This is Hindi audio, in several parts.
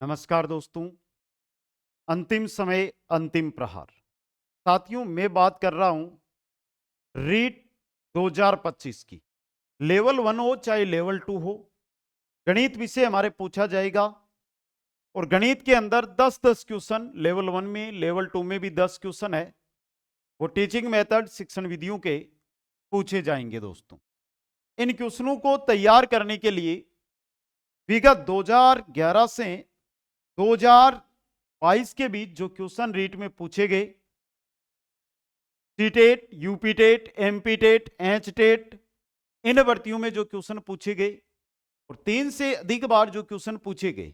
नमस्कार दोस्तों। अंतिम समय अंतिम प्रहार। साथियों, मैं बात कर रहा हूं रीट 2025 की। लेवल 1 हो चाहे लेवल 2 हो, गणित विषय हमारे पूछा जाएगा। और गणित के अंदर 10-10 क्वेश्चन लेवल 1 में, लेवल 2 में भी 10 क्वेश्चन है। वो टीचिंग मेथड, शिक्षण विधियों के पूछे जाएंगे दोस्तों। इन क्वेश्चनों को तैयार करने के लिए विगत 2011 से 2022 के बीच जो क्वेश्चन रीट में पूछे गए, सीटेट, यूपीटेट, एमपीटेट, एचटेट, इन भर्तियों में जो क्वेश्चन पूछे गए और 3 से अधिक बार जो क्वेश्चन पूछे गए,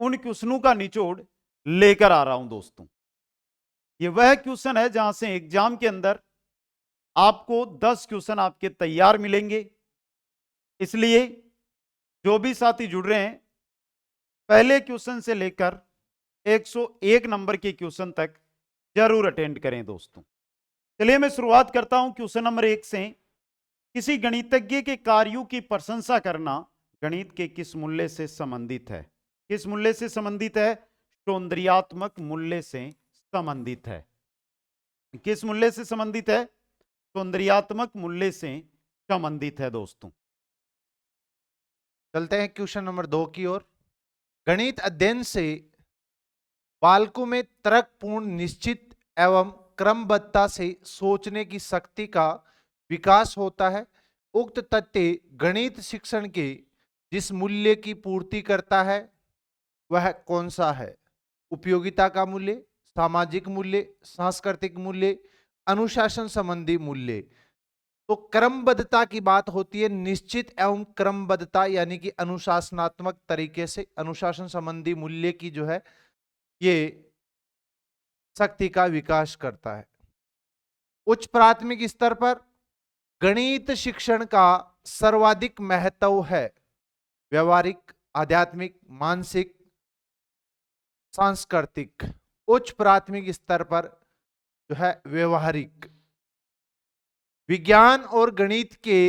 उन क्वेश्चनों का निचोड़ लेकर आ रहा हूं दोस्तों। ये वह क्वेश्चन है जहां से एग्जाम के अंदर आपको 10 क्वेश्चन आपके तैयार मिलेंगे। इसलिए जो भी साथी जुड़ रहे हैं, पहले क्वेश्चन से लेकर 101 नंबर के क्वेश्चन तक जरूर अटेंड करें दोस्तों। चलिए मैं शुरुआत करता हूं क्वेश्चन नंबर 1 से। किसी गणितज्ञ के कार्यों की प्रशंसा करना गणित के किस मूल्य से संबंधित है? किस मूल्य से संबंधित है? सौंदर्यात्मक मूल्य से संबंधित है। किस मूल्य से संबंधित है? सौंदर्यात्मक मूल्य से संबंधित है दोस्तों। चलते हैं क्वेश्चन नंबर 2 की ओर। गणित अध्ययन से बालकों में तर्कपूर्ण, निश्चित एवं क्रमबद्धता से सोचने की शक्ति का विकास होता है। उक्त तथ्य गणित शिक्षण के जिस मूल्य की पूर्ति करता है वह कौन सा है? उपयोगिता का मूल्य, सामाजिक मूल्य, सांस्कृतिक मूल्य, अनुशासन संबंधी मूल्य। तो क्रमबद्धता की बात होती है, निश्चित एवं क्रमबद्धता यानी कि अनुशासनात्मक तरीके से अनुशासन संबंधी मूल्य की जो है ये शक्ति का विकास करता है। उच्च प्राथमिक स्तर पर गणित शिक्षण का सर्वाधिक महत्व है। व्यवहारिक, आध्यात्मिक, मानसिक, सांस्कृतिक। उच्च प्राथमिक स्तर पर जो है व्यवहारिक। विज्ञान और गणित के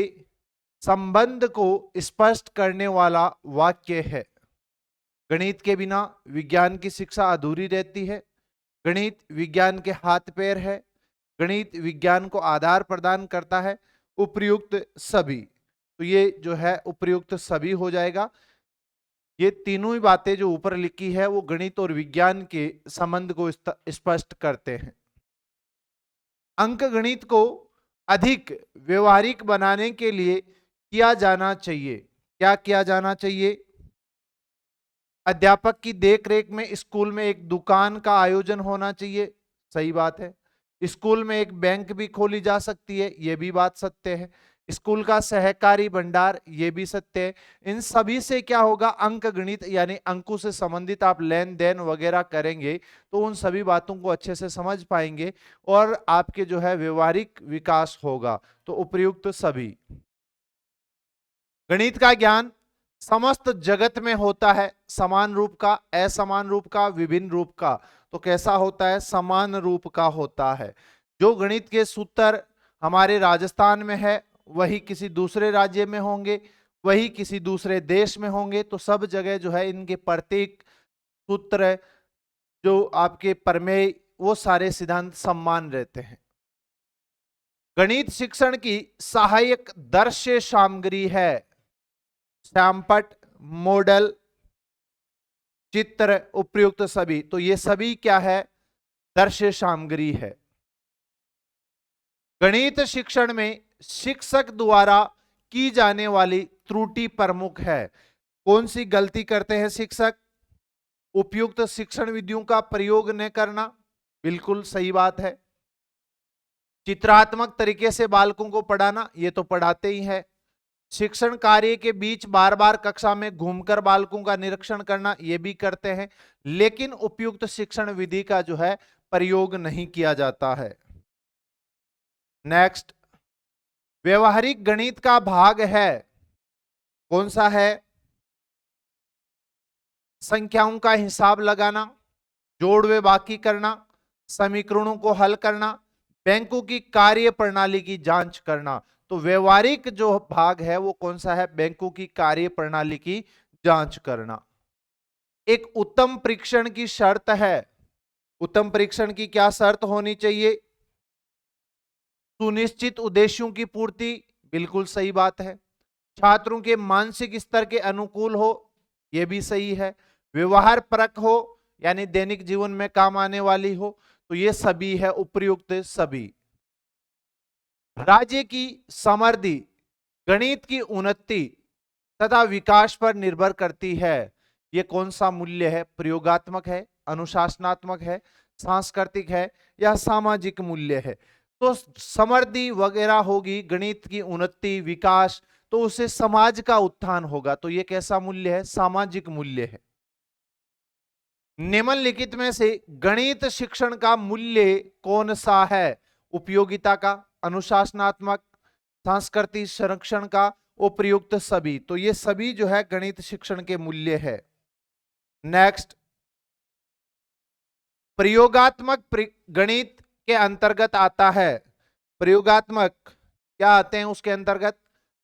संबंध को स्पष्ट करने वाला वाक्य है। गणित के बिना विज्ञान की शिक्षा अधूरी रहती है। गणित विज्ञान के हाथ पैर है। गणित विज्ञान को आधार प्रदान करता है। उपयुक्त सभी, तो ये जो है उपयुक्त सभी हो जाएगा। ये तीनों ही बातें जो ऊपर लिखी है वो गणित और विज्ञान के संबंध को स्पष्ट करते हैं। अंक गणित को अधिक व्यवहारिक बनाने के लिए किया जाना चाहिए। क्या किया जाना चाहिए? अध्यापक की देखरेख में स्कूल में एक दुकान का आयोजन होना चाहिए। सही बात है। स्कूल में एक बैंक भी खोली जा सकती है, यह भी बात सत्य है। स्कूल का सहकारी भंडार, यह भी सत्य है। इन सभी से क्या होगा? अंक गणित यानी अंकों से संबंधित आप लेन देन वगैरह करेंगे तो उन सभी बातों को अच्छे से समझ पाएंगे और आपके जो है व्यवहारिक विकास होगा। तो उपयुक्त सभी। गणित का ज्ञान समस्त जगत में होता है, समान रूप का, असमान रूप का, विभिन्न रूप का। तो कैसा होता है? समान रूप का होता है। जो गणित के सूत्र हमारे राजस्थान में है वही किसी दूसरे राज्य में होंगे, वही किसी दूसरे देश में होंगे। तो सब जगह जो है इनके प्रत्येक सूत्र, जो आपके प्रमेय, वो सारे सिद्धांत समान रहते हैं। गणित शिक्षण की सहायक दृश्य सामग्री है। सैंपट, मॉडल, चित्र, उपयुक्त सभी। तो ये सभी क्या है? दृश्य सामग्री है। गणित शिक्षण में शिक्षक द्वारा की जाने वाली त्रुटि प्रमुख है। कौन सी गलती करते हैं शिक्षक? उपयुक्त शिक्षण विधियों का प्रयोग न करना, बिल्कुल सही बात है। चित्रात्मक तरीके से बालकों को पढ़ाना, ये तो पढ़ाते ही है। शिक्षण कार्य के बीच बार बार कक्षा में घूमकर बालकों का निरीक्षण करना, यह भी करते हैं, लेकिन उपयुक्त शिक्षण विधि का जो है प्रयोग नहीं किया जाता है। नेक्स्ट, व्यवहारिक गणित का भाग है। कौन सा है? संख्याओं का हिसाब लगाना, जोड़ व बाकी करना, समीकरणों को हल करना, बैंकों की कार्य प्रणाली की जांच करना। तो व्यवहारिक जो भाग है वो कौन सा है? बैंकों की कार्य प्रणाली की जांच करना। एक उत्तम परीक्षण की शर्त है। उत्तम परीक्षण की क्या शर्त होनी चाहिए? सुनिश्चित उद्देश्यों की पूर्ति, बिल्कुल सही बात है। छात्रों के मानसिक स्तर के अनुकूल हो, यह भी सही है। व्यवहार परक हो, यानी दैनिक जीवन में काम आने वाली हो, तो ये सभी है उपर्युक्त सभी। राज्य की समृद्धि गणित की उन्नति तथा विकास पर निर्भर करती है। यह कौन सा मूल्य है? प्रयोगात्मक है, अनुशासनात्मक है, सांस्कृतिक है या सामाजिक मूल्य है? तो समृद्धि वगैरह होगी, गणित की उन्नति विकास, तो उससे समाज का उत्थान होगा। तो यह कैसा मूल्य है? सामाजिक मूल्य है। निम्नलिखित में से गणित शिक्षण का मूल्य कौन सा है? उपयोगिता का, अनुशासनात्मक, सांस्कृतिक संरक्षण का, उपयुक्त सभी। तो ये सभी जो है गणित शिक्षण के मूल्य है। नेक्स्ट, प्रयोगात्मक गणित के अंतर्गत आता है। प्रयोगात्मक क्या आते हैं उसके अंतर्गत?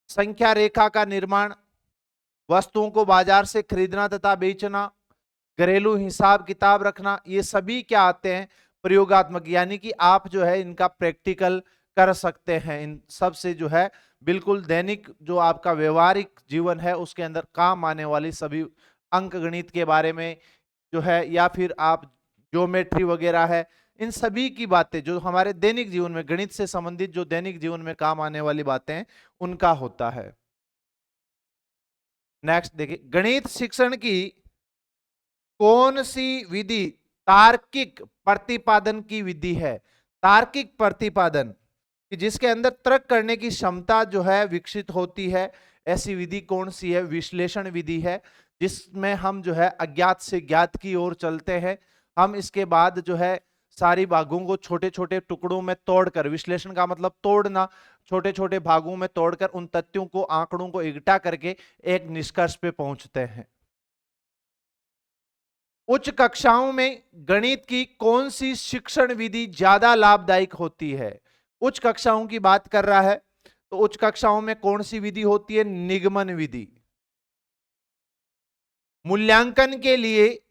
संख्या रेखा का निर्माण, वस्तुओं को बाजार से खरीदना तथा बेचना, घरेलू हिसाब किताब रखना, ये सभी क्या आते हैं? प्रयोगात्मक। यानी कि आप जो है इनका प्रैक्टिकल कर सकते हैं। इन सब से जो है बिल्कुल दैनिक जो आपका व्यवहारिक जीवन है उसके अंदर काम आने वाली सभी अंक गणित के बारे में जो है, या फिर आप ज्योमेट्री वगैरह है, इन सभी की बातें जो हमारे दैनिक जीवन में गणित से संबंधित जो दैनिक जीवन में काम आने वाली बातें हैं उनका होता है। नेक्स्ट देखिए, गणित शिक्षण की कौन सी विधि तार्किक प्रतिपादन की विधि है? तार्किक प्रतिपादन कि जिसके अंदर तर्क करने की क्षमता जो है विकसित होती है, ऐसी विधि कौन सी है? विश्लेषण विधि है, जिसमें हम जो है अज्ञात से ज्ञात की ओर चलते हैं। हम इसके बाद जो है सारी भागों को छोटे छोटे टुकड़ों में तोड़कर, विश्लेषण का मतलब तोड़ना, छोटे छोटे भागों में तोड़कर उन तथ्यों को, आंकड़ों को इकट्ठा करके एक निष्कर्ष पे पहुंचते हैं। उच्च कक्षाओं में गणित की कौन सी शिक्षण विधि ज्यादा लाभदायक होती है? उच्च कक्षाओं की बात कर रहा है, तो उच्च कक्षाओं में कौन सी विधि होती है? निगमन विधि। मूल्यांकन के लिए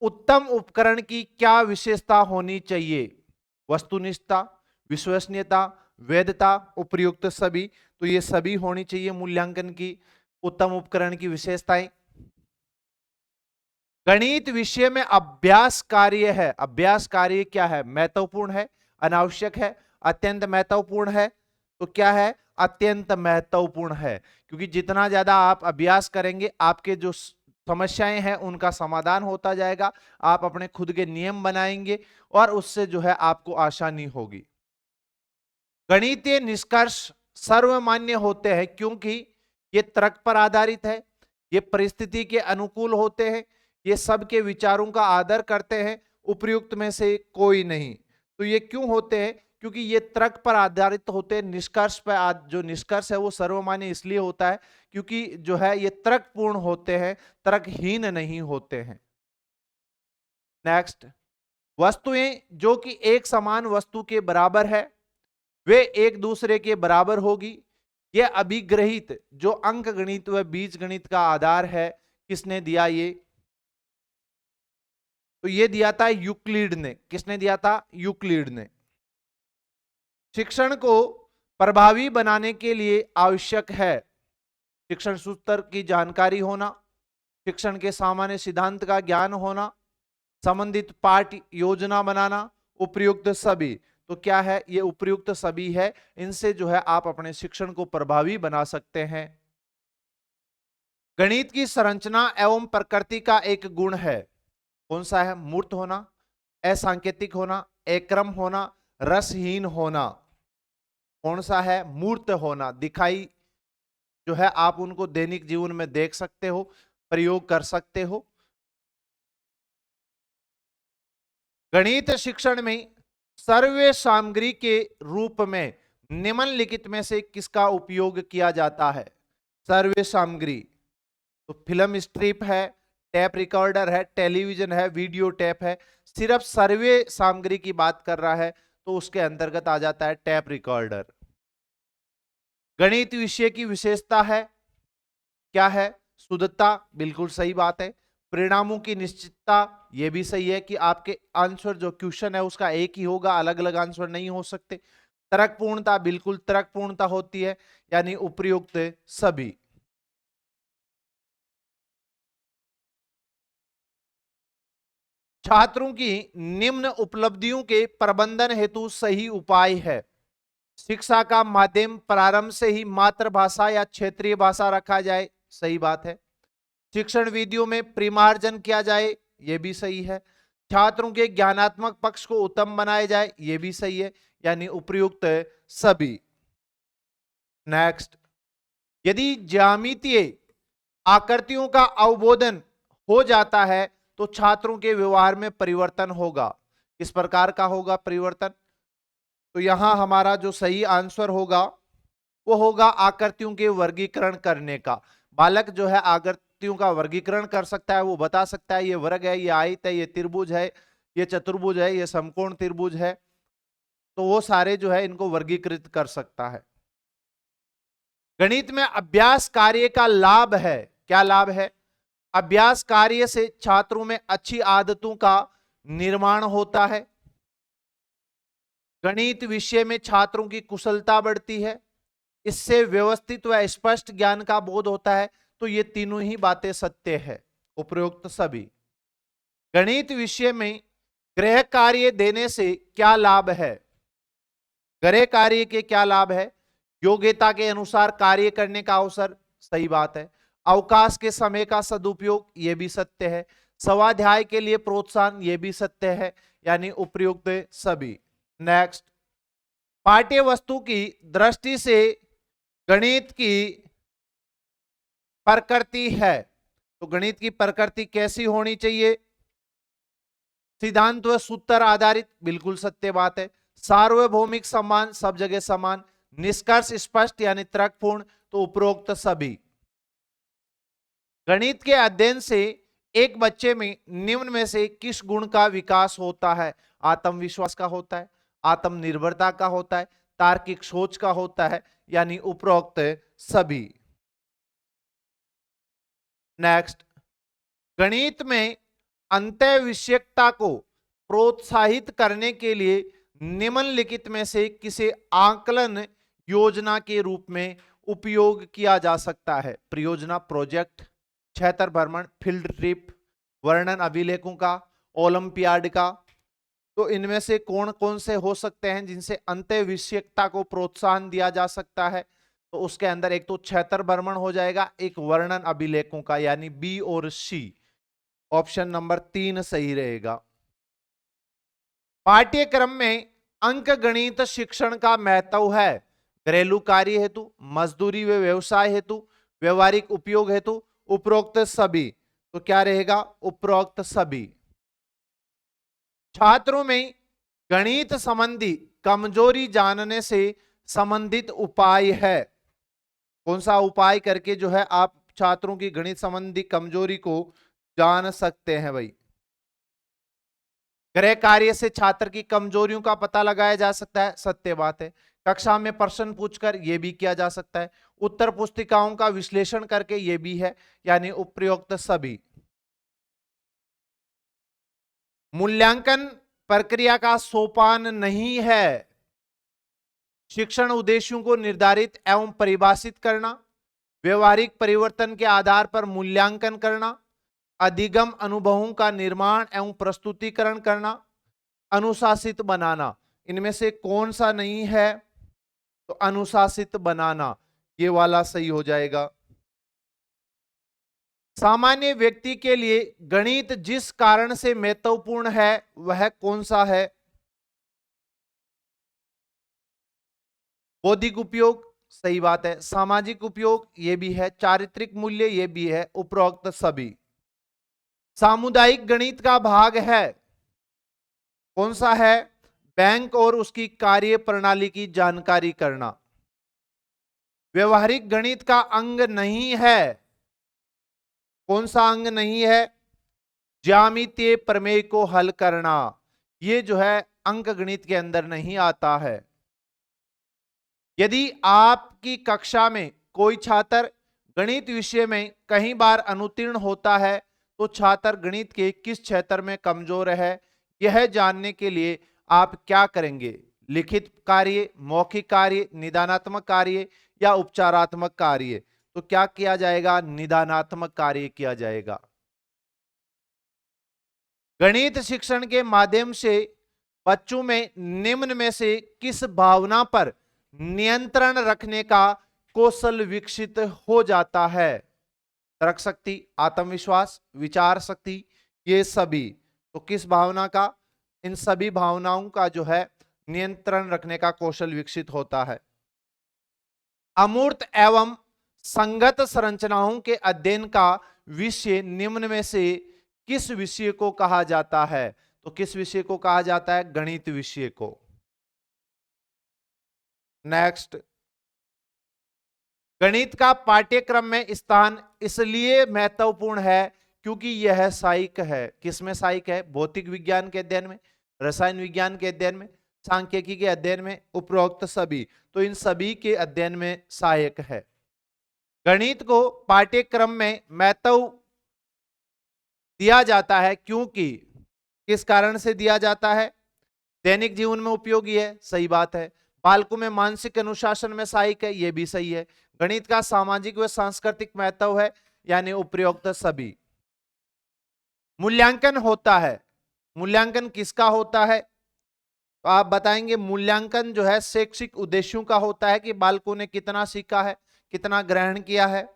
उत्तम उपकरण की क्या विशेषता होनी चाहिए? वस्तुनिष्ठता, विश्वसनीयता, वैधता, उपयुक्त सभी। तो ये सभी होनी चाहिए मूल्यांकन की उत्तम उपकरण की विशेषताएं। गणित विषय में अभ्यास कार्य है। अभ्यास कार्य क्या है? महत्वपूर्ण है, अनावश्यक है, अत्यंत महत्वपूर्ण है। तो क्या है? अत्यंत महत्वपूर्ण है, क्योंकि जितना ज्यादा आप अभ्यास करेंगे आपके जो समस्याएं हैं उनका समाधान होता जाएगा, आप अपने खुद के नियम बनाएंगे और उससे जो है आपको आसानी होगी। गणितीय निष्कर्ष सर्वमान्य होते हैं क्योंकि ये तर्क पर आधारित है, ये परिस्थिति के अनुकूल होते हैं, ये सबके विचारों का आदर करते हैं, उपयुक्त में से कोई नहीं। तो ये क्यों होते हैं? क्योंकि ये तर्क पर आधारित होते हैं। निष्कर्ष पर जो निष्कर्ष है वो सर्वमान्य इसलिए होता है क्योंकि जो है ये तर्कपूर्ण होते हैं, तर्कहीन नहीं होते हैं। नेक्स्ट, वस्तुएं जो कि एक समान वस्तु के बराबर है वे एक दूसरे के बराबर होगी। यह अभिग्रहित जो अंक गणित व बीज गणित का आधार है, किसने दिया? ये तो ये दिया था यूक्लिड ने। किसने दिया था? यूक्लिड ने। शिक्षण को प्रभावी बनाने के लिए आवश्यक है शिक्षण सूत्र की जानकारी होना, शिक्षण के सामान्य सिद्धांत का ज्ञान होना, संबंधित पाठ योजना बनाना, उपयुक्त सभी। तो क्या है? ये उपयुक्त सभी है, इनसे जो है आप अपने शिक्षण को प्रभावी बना सकते हैं। गणित की संरचना एवं प्रकृति का एक गुण है, कौन सा है? मूर्त होना, असंकेतिक होना, अक्रम होना, रसहीन होना। कौन सा है? मूर्त होना। दिखाई जो है आप उनको दैनिक जीवन में देख सकते हो, प्रयोग कर सकते हो। गणित शिक्षण में सर्वे सामग्री के रूप में निम्नलिखित में से किसका उपयोग किया जाता है? सर्वे सामग्री तो फिल्म स्ट्रिप है, टेप रिकॉर्डर है, टेलीविजन है, वीडियो टेप है। सिर्फ सर्वे सामग्री की बात कर रहा है तो उसके अंतर्गत आ जाता है टेप रिकॉर्डर। गणित विषय की विशेषता है क्या है? शुद्धता, बिल्कुल सही बात है। परिणामों की निश्चितता, यह भी सही है कि आपके आंसर जो क्वेश्चन है उसका एक ही होगा, अलग अलग आंसर नहीं हो सकते। तर्कपूर्णता, बिल्कुल तर्कपूर्णता होती है, यानी उपर्युक्त सभी। छात्रों की निम्न उपलब्धियों के प्रबंधन हेतु सही उपाय है। शिक्षा का माध्यम प्रारंभ से ही मातृभाषा या क्षेत्रीय भाषा रखा जाए, सही बात है। शिक्षण विधियों में परिमार्जन किया जाए, यह भी सही है। छात्रों के ज्ञानात्मक पक्ष को उत्तम बनाया जाए, यह भी सही है, यानी उपर्युक्त सभी। नेक्स्ट, यदि ज्यामितीय आकृतियों का अवबोधन हो जाता है तो छात्रों के व्यवहार में परिवर्तन होगा। किस प्रकार का होगा परिवर्तन? तो यहां हमारा जो सही आंसर होगा वो होगा आकृतियों के वर्गीकरण करने का। बालक जो है आकृतियों का वर्गीकरण कर सकता है, वो बता सकता है ये वर्ग है, ये आयत है, ये त्रिभुज है, ये चतुर्भुज है, ये समकोण त्रिभुज है, तो वो सारे जो है इनको वर्गीकृत कर सकता है। गणित में अभ्यास कार्य का लाभ है, क्या लाभ है? अभ्यास कार्य से छात्रों में अच्छी आदतों का निर्माण होता है। गणित विषय में छात्रों की कुशलता बढ़ती है, इससे व्यवस्थित व स्पष्ट ज्ञान का बोध होता है। तो ये तीनों ही बातें सत्य है, उपरोक्त सभी। गणित विषय में गृह कार्य देने से क्या लाभ है? गृह कार्य के क्या लाभ है? योग्यता के अनुसार कार्य करने का अवसर, सही बात है। अवकाश के समय का सदुपयोग, यह भी सत्य है। स्वाध्याय के लिए प्रोत्साहन, यह भी सत्य है, यानी उपयुक्त सभी। नेक्स्ट, पाठ्य वस्तु की दृष्टि से गणित की प्रकृति है, तो गणित की प्रकृति कैसी होनी चाहिए? सिद्धांत व सूत्र आधारित, बिल्कुल सत्य बात है। सार्वभौमिक समान, सब जगह समान। निष्कर्ष स्पष्ट यानी तर्कपूर्ण, तो उपरोक्त सभी। गणित के अध्ययन से एक बच्चे में निम्न में से किस गुण का विकास होता है? आत्मविश्वास का होता है, आत्मनिर्भरता का होता है, तार्किक सोच का होता है, यानी उपरोक्त सभी। नेक्स्ट, गणित में अंतःविषयकता को प्रोत्साहित करने के लिए निम्नलिखित में से किसे आकलन योजना के रूप में उपयोग किया जा सकता है? परियोजना, प्रोजेक्ट, क्षेत्र भ्रमण, फील्ड ट्रिप, वर्णन अभिलेखों का, ओलंपियाड का। तो इनमें से कौन कौन से हो सकते हैं जिनसे अंतःविषयकता को प्रोत्साहन दिया जा सकता है? तो उसके अंदर एक तो क्षेत्र भ्रमण हो जाएगा, एक वर्णन अभिलेखों का, यानी बी और सी। ऑप्शन नंबर 3 सही रहेगा। पाठ्यक्रम में अंक गणित शिक्षण का महत्व है। घरेलू कार्य हेतु, मजदूरी व व्यवसाय हेतु, व्यवहारिक उपयोग हेतु, उपरोक्त सभी। तो क्या रहेगा? उपरोक्त सभी। छात्रों में गणित संबंधी कमजोरी जानने से संबंधित उपाय है। कौन सा उपाय करके जो है आप छात्रों की गणित संबंधी कमजोरी को जान सकते हैं? भाई, गृह कार्य से छात्र की कमजोरियों का पता लगाया जा सकता है, सत्य बात है। कक्षा में प्रश्न पूछकर यह भी किया जा सकता है। उत्तर पुस्तिकाओं का विश्लेषण करके यह भी है, यानी उपयुक्त सभी। मूल्यांकन प्रक्रिया का सोपान नहीं है। शिक्षण उद्देश्यों को निर्धारित एवं परिभाषित करना, व्यवहारिक परिवर्तन के आधार पर मूल्यांकन करना, अधिगम अनुभवों का निर्माण एवं प्रस्तुतिकरण करना, अनुशासित बनाना। इनमें से कौन सा नहीं है? तो अनुशासित बनाना, ये वाला सही हो जाएगा। सामान्य व्यक्ति के लिए गणित जिस कारण से महत्वपूर्ण है वह कौन सा है? बौद्धिक उपयोग, सही बात है। सामाजिक उपयोग, ये भी है। चारित्रिक मूल्य, ये भी है। उपरोक्त सभी। सामुदायिक गणित का भाग है, कौन सा है? बैंक और उसकी कार्य प्रणाली की जानकारी करना। व्यवहारिक गणित का अंग नहीं है, कौन सा अंग नहीं है? ज्यामितीय प्रमेय को हल करना, ये जो है अंक गणित के अंदर नहीं आता है। यदि आपकी कक्षा में कोई छात्र गणित विषय में कई बार अनुत्तीर्ण होता है तो छात्र गणित के किस क्षेत्र में कमजोर है, यह जानने के लिए आप क्या करेंगे? लिखित कार्य, मौखिक कार्य, निदानात्मक कार्य या उपचारात्मक कार्य? तो क्या किया जाएगा? निदानात्मक कार्य किया जाएगा। गणित शिक्षण के माध्यम से बच्चों में निम्न में से किस भावना पर नियंत्रण रखने का कौशल विकसित हो जाता है? तर्क शक्ति, आत्मविश्वास, विचार शक्ति, ये सभी। तो किस भावना का? इन सभी भावनाओं का जो है नियंत्रण रखने का कौशल विकसित होता है। अमूर्त एवं संगत संरचनाओं के अध्ययन का विषय निम्न में से किस विषय को कहा जाता है? तो किस विषय को कहा जाता है? गणित विषय को। नेक्स्ट, गणित का पाठ्यक्रम में स्थान इसलिए महत्वपूर्ण है क्योंकि यह सहायक है। किसमें सहायक है? भौतिक विज्ञान के अध्ययन में, रसायन विज्ञान के अध्ययन में, सांख्यिकी के अध्ययन में, उपरोक्त सभी। तो इन सभी के अध्ययन में सहायक है। गणित को पाठ्यक्रम में महत्व दिया जाता है क्योंकि किस कारण से दिया जाता है? दैनिक जीवन में उपयोगी है, सही बात है। बालकों में मानसिक अनुशासन में सहायक है, यह भी सही है। गणित का सामाजिक व सांस्कृतिक महत्व है, यानी उपरोक्त सभी। मूल्यांकन होता है, मूल्यांकन किसका होता है? तो आप बताएंगे मूल्यांकन जो है शैक्षिक उद्देश्यों का होता है कि बालकों ने कितना सीखा है, कितना ग्रहण किया है।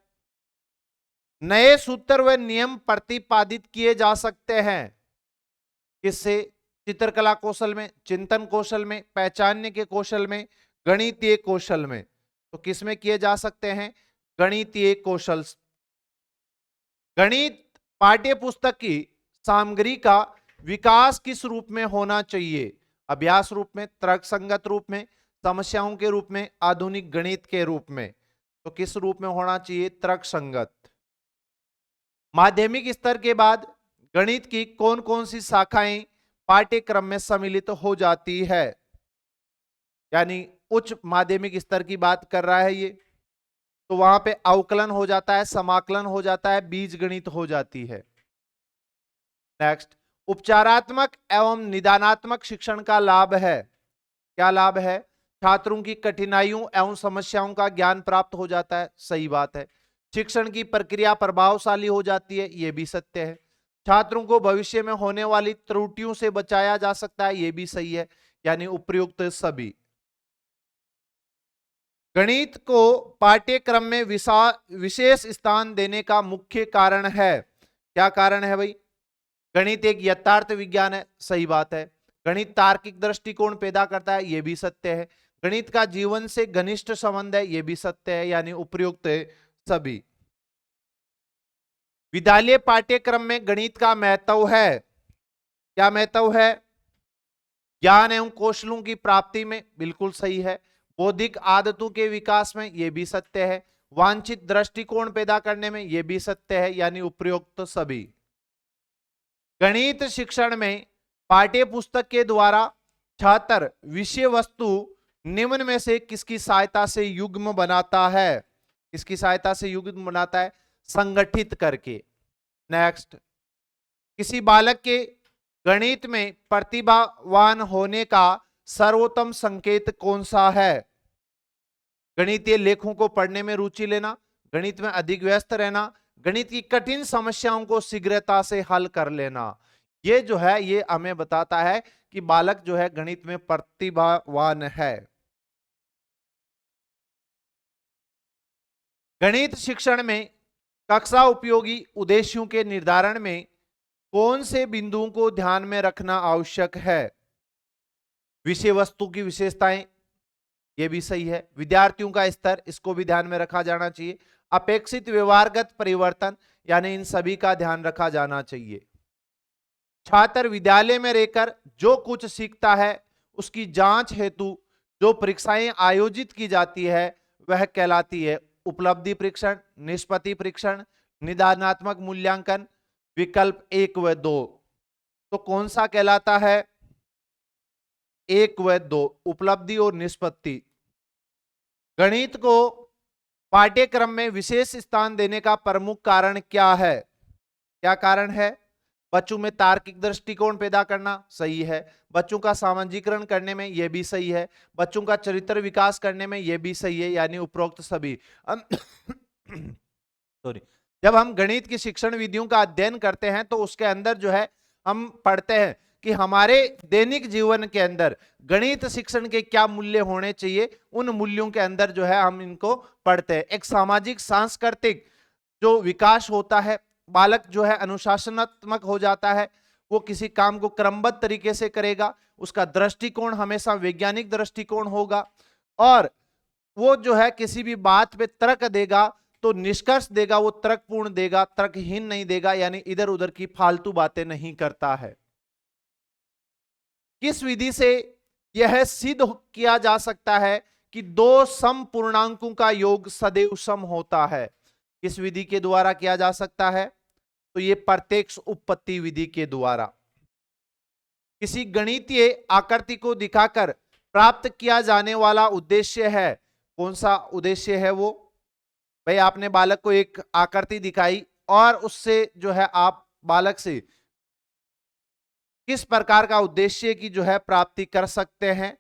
नए सूत्र व नियम प्रतिपादित किए जा सकते हैं किससे? चित्रकला कौशल में, चिंतन कौशल में, पहचानने के कौशल में, गणितीय कौशल में। तो किसमें किए जा सकते हैं? गणितीय कौशल। गणित पाठ्य पुस्तक की सामग्री का विकास किस रूप में होना चाहिए? अभ्यास रूप में, तर्क संगत रूप में, समस्याओं के रूप में, आधुनिक गणित के रूप में। तो किस रूप में होना चाहिए? तर्क संगत। माध्यमिक स्तर के बाद गणित की कौन कौन सी शाखाएं पाठ्यक्रम में सम्मिलित हो जाती है? यानी उच्च माध्यमिक स्तर की बात कर रहा है ये, तो वहां पे अवकलन हो जाता है, समाकलन हो जाता है, बीज गणित हो जाती है। नेक्स्ट, उपचारात्मक एवं निदानात्मक शिक्षण का लाभ है। क्या लाभ है? छात्रों की कठिनाइयों एवं समस्याओं का ज्ञान प्राप्त हो जाता है, सही बात है। शिक्षण की प्रक्रिया प्रभावशाली हो जाती है, यह भी सत्य है। छात्रों को भविष्य में होने वाली त्रुटियों से बचाया जा सकता है, यह भी सही है, यानी उपयुक्त सभी। गणित को पाठ्यक्रम में विशेष स्थान देने का मुख्य कारण है। क्या कारण है भाई? गणित एक यथार्थ विज्ञान है, सही बात है। गणित तार्किक दृष्टिकोण पैदा करता है, यह भी सत्य है। गणित का जीवन से घनिष्ठ संबंध है, यह भी सत्य है, यानी उपयुक्त सभी। विद्यालय पाठ्यक्रम में गणित का महत्व है। क्या महत्व है? ज्ञान एवं कौशलों की प्राप्ति में, बिल्कुल सही है। बौद्धिक आदतों के विकास में, यह भी सत्य है। वांछित दृष्टिकोण पैदा करने में, यह भी सत्य है, यानी उपयुक्त सभी। गणित शिक्षण में पाठ्य पुस्तक के द्वारा छात्र विषय वस्तु निम्न में से किसकी सहायता से युग्म बनाता है? किसकी सहायता से युग्म बनाता है? संगठित करके। नेक्स्ट, किसी बालक के गणित में प्रतिभावान होने का सर्वोत्तम संकेत कौन सा है? गणितीय लेखों को पढ़ने में रुचि लेना, गणित में अधिक व्यस्त रहना, गणित की कठिन समस्याओं को शीघ्रता से हल कर लेना। ये जो है ये हमें बताता है कि बालक जो है गणित में प्रतिभावान है। गणित शिक्षण में कक्षा उपयोगी उद्देश्यों के निर्धारण में कौन से बिंदुओं को ध्यान में रखना आवश्यक है? विषय वस्तु की विशेषताएं, यह भी सही है। विद्यार्थियों का स्तर, इसको भी ध्यान में रखा जाना चाहिए। अपेक्षित व्यवहारगत परिवर्तन, यानी इन सभी का ध्यान रखा जाना चाहिए। छात्र विद्यालय में रहकर जो कुछ सीखता है उसकी जांच हेतु जो परीक्षाएं आयोजित की जाती है वह कहलाती है उपलब्धि परीक्षण, निष्पत्ति परीक्षण, निदानात्मक मूल्यांकन, विकल्प 1 व 2। तो कौन सा कहलाता है? 1 व 2, उपलब्धि और निष्पत्ति। गणित को पाठ्यक्रम में विशेष स्थान देने का प्रमुख कारण क्या है? क्या कारण है? बच्चों में तार्किक दृष्टिकोण पैदा करना, सही है। बच्चों का सामाजिकरण करने में, यह भी सही है। बच्चों का चरित्र विकास करने में, यह भी सही है, यानी उपरोक्त सभी। सॉरी, जब हम गणित की शिक्षण विधियों का अध्ययन करते हैं तो उसके अंदर जो है हम पढ़ते हैं कि हमारे दैनिक जीवन के अंदर गणित शिक्षण के क्या मूल्य होने चाहिए, उन मूल्यों के अंदर जो है हम इनको पढ़ते हैं। एक सामाजिक सांस्कृतिक जो विकास होता है, बालक जो है अनुशासनात्मक हो जाता है, वो किसी काम को क्रमबद्ध तरीके से करेगा, उसका दृष्टिकोण हमेशा वैज्ञानिक दृष्टिकोण होगा, और वो जो है किसी भी बात पे तर्क देगा तो निष्कर्ष देगा, वो तर्कपूर्ण देगा, तर्कहीन नहीं देगा, यानी इधर उधर की फालतू बातें नहीं करता है। किस विधि से यह सिद्ध किया जा सकता है कि दो सम पूर्णांकों का योग सदैव सम होता है? किस विधि के द्वारा किया जा सकता है? तो ये प्रत्यक्ष उपपत्ति विधि के द्वारा। किसी गणितीय आकृति को दिखाकर प्राप्त किया जाने वाला उद्देश्य है, कौन सा उद्देश्य है वो? भाई आपने बालक को एक आकृति दिखाई और उससे जो है आप बालक से किस प्रकार का उद्देश्य की जो है प्राप्ति कर सकते हैं?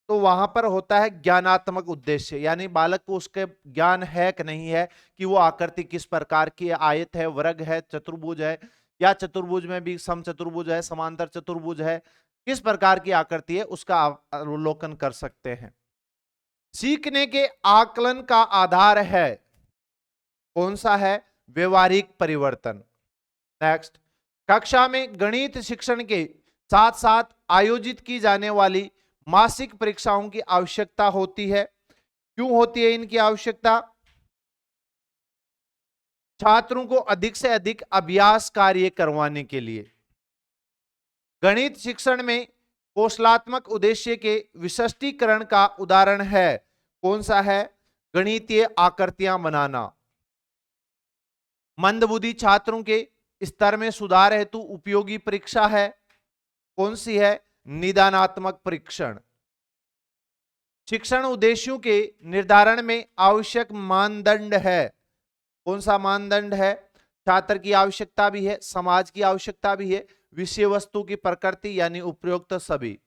तो वहां पर होता है ज्ञानात्मक उद्देश्य, यानी बालक को उसके ज्ञान है कि नहीं है कि वो आकृति किस प्रकार की है, आयत है, वर्ग है, चतुर्भुज है, या चतुर्भुज में भी समचतुर्भुज है, समांतर चतुर्भुज है, किस प्रकार की आकृति है उसका अवलोकन कर सकते हैं। सीखने के आकलन का आधार है, कौन सा है? व्यवहारिक परिवर्तन। नेक्स्ट, कक्षा में गणित शिक्षण के साथ साथ आयोजित की जाने वाली मासिक परीक्षाओं की आवश्यकता होती है। क्यों होती है इनकी आवश्यकता? छात्रों को अधिक से अधिक अभ्यास कार्य करवाने के लिए। गणित शिक्षण में कौशलात्मक उद्देश्य के विशिष्टीकरण का उदाहरण है, कौन सा है? गणितीय आकृतियां बनाना। मंदबुद्धि छात्रों के स्तर में सुधार हेतु उपयोगी परीक्षा है, कौन सी है? निदानात्मक परीक्षण। शिक्षण उद्देश्यों के निर्धारण में आवश्यक मानदंड है, कौन सा मानदंड है? छात्र की आवश्यकता भी है, समाज की आवश्यकता भी है, विषय वस्तु की प्रकृति, यानी उपरोक्त सभी।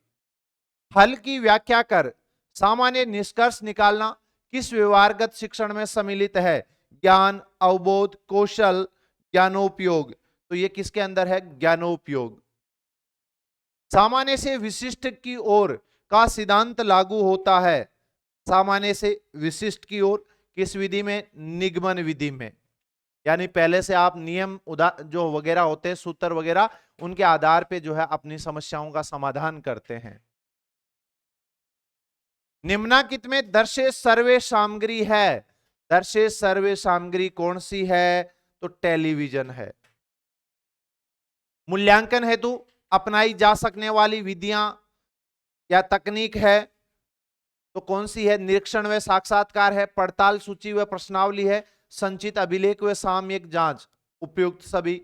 हल की व्याख्या कर सामान्य निष्कर्ष निकालना किस व्यवहारगत शिक्षण में सम्मिलित है? ज्ञान, अवबोध, कौशल, ज्ञानोपयोग। तो ये किसके अंदर है? ज्ञानोपयोग। सामान्य से विशिष्ट की ओर का सिद्धांत लागू होता है, सामान्य से विशिष्ट की ओर किस विधि में? निगमन विधि में, यानी पहले से आप नियम जो वगैरह होते हैं, सूत्र वगैरह, उनके आधार पे जो है अपनी समस्याओं का समाधान करते हैं। निम्नलिखित में दर्शे सर्वे सामग्री है, दर्शे सर्वे सामग्री कौन सी है? तो टेलीविजन है। मूल्यांकन हेतु अपनाई जा सकने वाली विधियां या तकनीक है, तो कौन सी है? निरीक्षण व साक्षात्कार है, पड़ताल, सूची व प्रश्नावली है, संचित अभिलेख व सामयिक जांच, उपयुक्त सभी।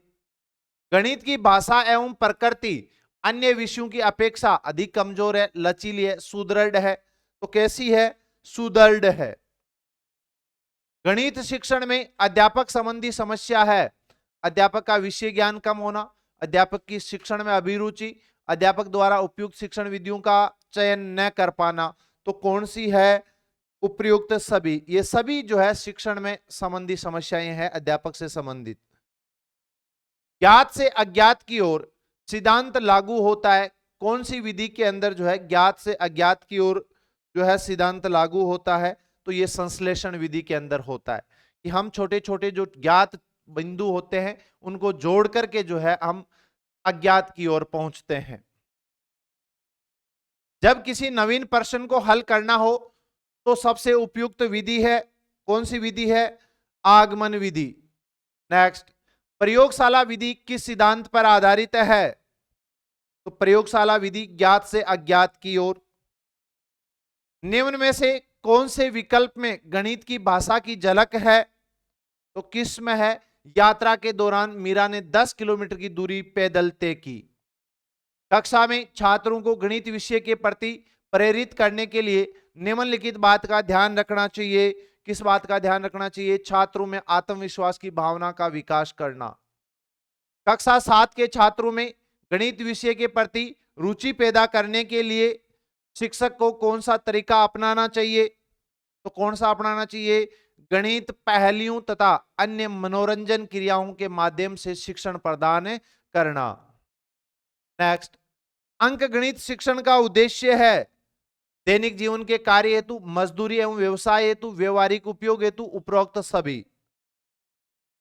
गणित की भाषा एवं प्रकृति अन्य विषयों की अपेक्षा अधिक कमजोर है, लचीली है, सुदृढ़ है, तो कैसी है? सुदृढ़ है। गणित शिक्षण में अध्यापक संबंधी समस्या है, अध्यापक का विषय ज्ञान कम होना, अध्यापक की शिक्षण में अभिरुचि, अध्यापक द्वारा उपयुक्त शिक्षण विधियों का चयन न कर पाना, तो कौन सी है? उपयुक्त सभी। ये सभी जो है शिक्षण में संबंधी समस्याएं हैं अध्यापक से संबंधित। ज्ञात से अज्ञात की ओर सिद्धांत लागू होता है, कौन सी विधि के अंदर जो है ज्ञात से अज्ञात की ओर जो है सिद्धांत लागू होता है? तो ये संश्लेषण विधि के अंदर होता है कि हम छोटे छोटे जो ज्ञात बिंदु होते हैं उनको जोड़ करके जो है हम अज्ञात की ओर पहुंचते हैं। जब किसी नवीन प्रश्न को हल करना हो तो सबसे उपयुक्त विधि है, कौन सी विधि है? आगमन विधि। नेक्स्ट, प्रयोगशाला विधि किस सिद्धांत पर आधारित है? तो प्रयोगशाला विधि ज्ञात से अज्ञात की ओर। निम्न में से कौन से विकल्प में गणित की भाषा की झलक है? तो किस में है? यात्रा के दौरान मीरा ने 10 किलोमीटर की दूरी पैदल तय की। कक्षा में छात्रों को गणित विषय के प्रति प्रेरित करने के लिए निम्नलिखित बात का ध्यान रखना चाहिए। किस बात का ध्यान रखना चाहिए? छात्रों में आत्मविश्वास की भावना का विकास करना। कक्षा 7 के छात्रों में गणित विषय के प्रति रुचि पैदा करने के लिए शिक्षक को कौन सा तरीका अपनाना चाहिए? तो कौन सा अपनाना चाहिए? गणित पहेलियों तथा अन्य मनोरंजन क्रियाओं के माध्यम से शिक्षण प्रदान करना। नेक्स्ट, अंक गणित शिक्षण का उद्देश्य है दैनिक जीवन के कार्य हेतु, मजदूरी एवं व्यवसाय हेतु, व्यवहारिक उपयोग हेतु, उपरोक्त सभी।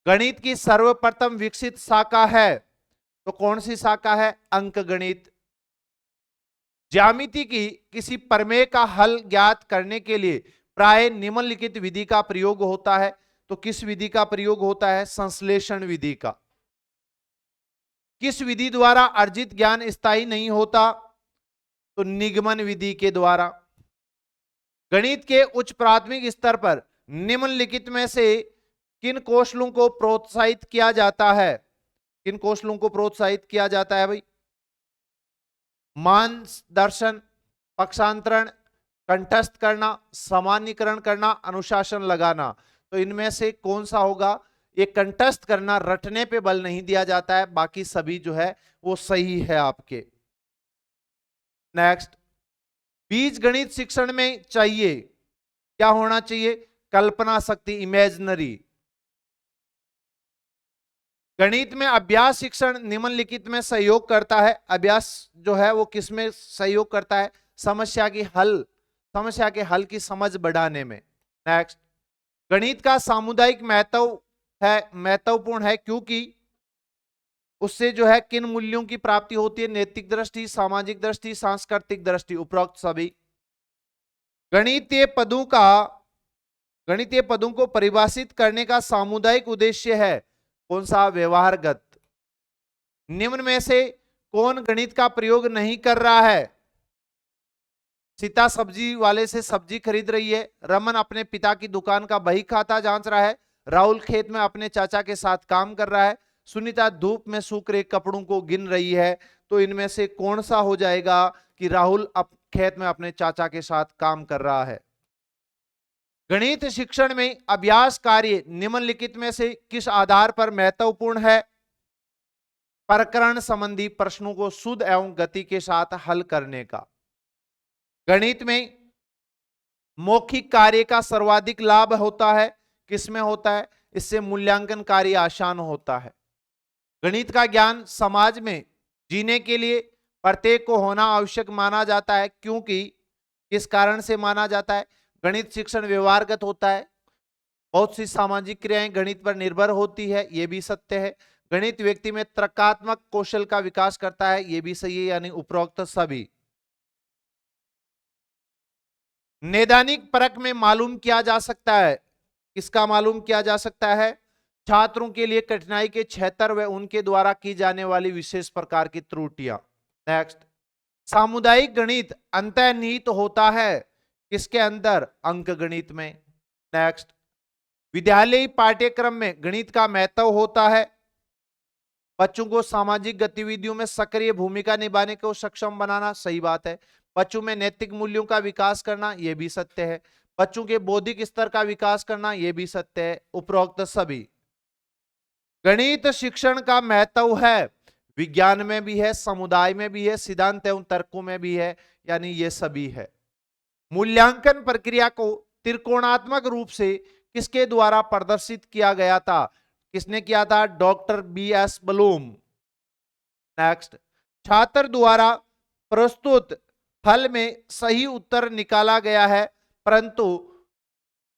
गणित की सर्वप्रथम विकसित शाखा है, तो कौन सी शाखा है? अंक गणित। ज्यामिति की किसी प्रमेय का हल ज्ञात करने के लिए प्राय निम्नलिखित विधि का प्रयोग होता है, तो किस विधि का प्रयोग होता है? संश्लेषण विधि का। किस विधि द्वारा अर्जित ज्ञान स्थायी नहीं होता? तो निगमन विधि के द्वारा। गणित के उच्च प्राथमिक स्तर पर निम्नलिखित में से किन कौशलों को प्रोत्साहित किया जाता है? किन कौशलों को प्रोत्साहित किया जाता है भाई? मानस दर्शन, पक्षांतरण, कंठस्थ करना, सामान्यीकरण करना, अनुशासन लगाना। तो इनमें से कौन सा होगा? ये कंठस्थ करना, रटने पे बल नहीं दिया जाता है, बाकी सभी जो है वो सही है आपके। नेक्स्ट, बीज गणित शिक्षण में चाहिए क्या होना चाहिए? कल्पना शक्ति, इमेजिनरी। गणित में अभ्यास शिक्षण निम्नलिखित में सहयोग करता है। अभ्यास जो है वो किसमें सहयोग करता है? समस्या के हल की समझ बढ़ाने में। नेक्स्ट, गणित का सामुदायिक महत्वपूर्ण है क्योंकि उससे जो है किन मूल्यों की प्राप्ति होती है? नैतिक दृष्टि, सामाजिक दृष्टि, सांस्कृतिक दृष्टि, उपरोक्त सभी। गणितीय पदों को परिभाषित करने का सामुदायिक उद्देश्य है कौन सा? व्यवहारगत। निम्न में से कौन गणित का प्रयोग नहीं कर रहा है? सीता सब्जी वाले से सब्जी खरीद रही है, रमन अपने पिता की दुकान का बही खाता जांच रहा है, राहुल खेत में अपने चाचा के साथ काम कर रहा है, सुनीता धूप में सूख रहे कपड़ों को गिन रही है। तो इनमें से कौन सा हो जाएगा कि राहुल खेत में अपने चाचा के साथ काम कर रहा है? गणित शिक्षण में अभ्यास कार्य निम्नलिखित में से किस आधार पर महत्वपूर्ण है? प्रकरण संबंधी प्रश्नों को शुद्ध एवं गति के साथ हल करने का। गणित में मौखिक कार्य का सर्वाधिक लाभ होता है, किसमें होता है? इससे मूल्यांकन कार्य आसान होता है। गणित का ज्ञान समाज में जीने के लिए प्रत्येक को होना आवश्यक माना जाता है, क्योंकि किस कारण से माना जाता है? गणित शिक्षण व्यवहारगत होता है, बहुत सी सामाजिक क्रियाएं गणित पर निर्भर होती है, यह भी सत्य है। गणित व्यक्ति में तर्कात्मक कौशल का विकास करता है, यह भी सही है, यानी उपरोक्त सभी। नैदानिक परख में मालूम किया जा सकता है, किसका मालूम किया जा सकता है? छात्रों के लिए कठिनाई के क्षेत्र व उनके द्वारा की जाने वाली विशेष प्रकार की त्रुटियां। नेक्स्ट, सामुदायिक गणित अंतर्निहित होता है किसके अंदर? अंक गणित में। नेक्स्ट, विद्यालयी पाठ्यक्रम में गणित का महत्व होता है बच्चों को सामाजिक गतिविधियों में सक्रिय भूमिका निभाने को सक्षम बनाना, सही बात है। बच्चों में नैतिक मूल्यों का विकास करना, यह भी सत्य है। बच्चों के बौद्धिक स्तर का विकास करना, यह भी सत्य है, उपरोक्त सभी। गणित शिक्षण का महत्व है विज्ञान में भी है, समुदाय में भी है, सिद्धांत एवं तर्कों में भी है, यानी ये सभी है। मूल्यांकन प्रक्रिया को त्रिकोणात्मक रूप से किसके द्वारा प्रदर्शित किया गया था? किसने किया था? Doctor B.S. ब्लूम। नेक्स्ट, छात्र द्वारा प्रस्तुत हल में सही उत्तर निकाला गया है, परंतु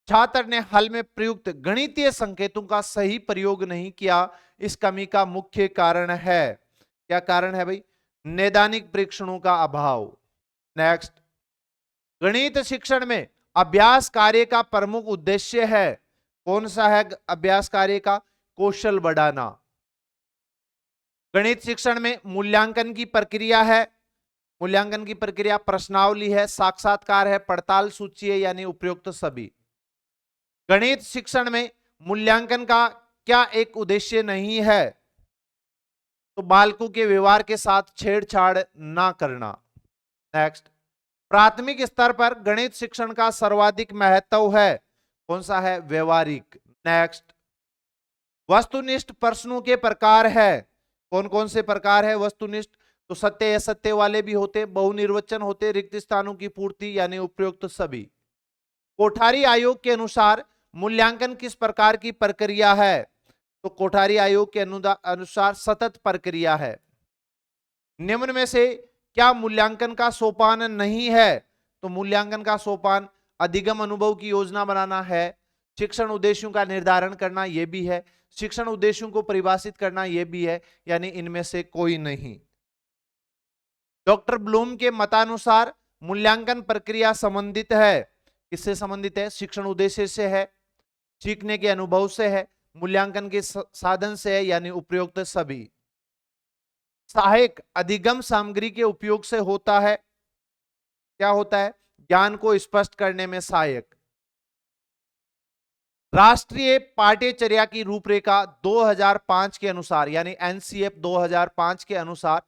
छात्र ने हल में प्रयुक्त गणितीय संकेतों का सही प्रयोग नहीं किया। इस कमी का मुख्य कारण है, क्या कारण है भाई? नैदानिक परीक्षणों का अभाव। नेक्स्ट, गणित शिक्षण में अभ्यास कार्य का प्रमुख उद्देश्य है, कौन सा है अभ्यास कार्य का? कौशल बढ़ाना। गणित शिक्षण में मूल्यांकन की प्रक्रिया है, मूल्यांकन की प्रक्रिया प्रश्नावली है, साक्षात्कार है, पड़ताल सूची है, यानी उपयुक्त सभी। गणित शिक्षण में मूल्यांकन का क्या एक उद्देश्य नहीं है? तो बालकों के व्यवहार के साथ छेड़छाड़ ना करना। नेक्स्ट, प्राथमिक स्तर पर गणित शिक्षण का सर्वाधिक महत्व है, कौन सा है? व्यवहारिक। नेक्स्ट, वस्तुनिष्ठ प्रश्नों के प्रकार है, कौन कौन से प्रकार है वस्तुनिष्ठ? तो सत्य असत्य वाले भी होते, बहुनिर्वचन होते, रिक्त स्थानों की पूर्ति यानी उपयुक्त सभी। कोठारी आयोग के अनुसार मूल्यांकन किस प्रकार की प्रक्रिया है? तो कोठारी आयोग के अनुसार सतत प्रक्रिया है। निम्न में से क्या मूल्यांकन का सोपान नहीं है? तो मूल्यांकन का सोपान अधिगम अनुभव की योजना बनाना है, शिक्षण उद्देश्यों का निर्धारण करना यह भी है, शिक्षण उद्देश्यों को परिभाषित करना यह भी है, यानी इनमें से कोई नहीं। डॉक्टर ब्लूम के मतानुसार मूल्यांकन प्रक्रिया संबंधित है, किससे संबंधित है? शिक्षण उद्देश्य से है, सीखने के अनुभव से है, मूल्यांकन के साधन से है, यानी उपयुक्त सभी। सहायक अधिगम सामग्री के उपयोग से होता है, क्या होता है? ज्ञान को स्पष्ट करने में सहायक। राष्ट्रीय पाठ्यचर्या की रूपरेखा 2005 के अनुसार, यानी एनसीएफ 2005 के अनुसार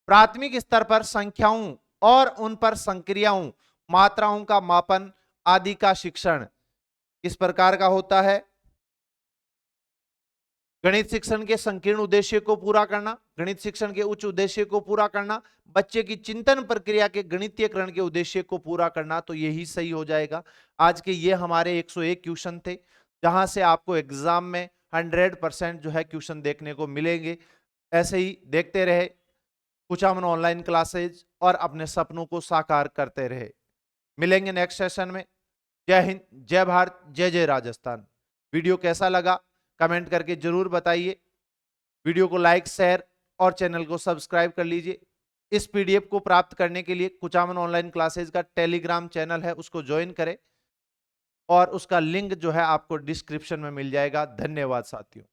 प्राथमिक स्तर पर संख्याओं और उन पर संक्रियाओं, मात्राओं का मापन आदि का शिक्षण किस प्रकार का होता है? गणित शिक्षण के संकीर्ण उद्देश्य को पूरा करना, गणित शिक्षण के उच्च उद्देश्य को पूरा करना, बच्चे की चिंतन प्रक्रिया के गणितीयकरण के उद्देश्य को पूरा करना, तो यही सही हो जाएगा। आज के ये हमारे 101 क्वेश्चन थे, जहां से आपको एग्जाम में 100% जो है क्वेश्चन देखने को मिलेंगे। ऐसे ही देखते रहे कुचामन ऑनलाइन क्लासेज और अपने सपनों को साकार करते रहे। मिलेंगे नेक्स्ट सेशन में। जय हिंद, जय भारत, जय जय राजस्थान। वीडियो कैसा लगा कमेंट करके जरूर बताइए। वीडियो को लाइक, शेयर और चैनल को सब्सक्राइब कर लीजिए। इस पीडीएफ को प्राप्त करने के लिए कुचामन ऑनलाइन क्लासेज का टेलीग्राम चैनल है, उसको ज्वाइन करें और उसका लिंक जो है आपको डिस्क्रिप्शन में मिल जाएगा। धन्यवाद साथियों।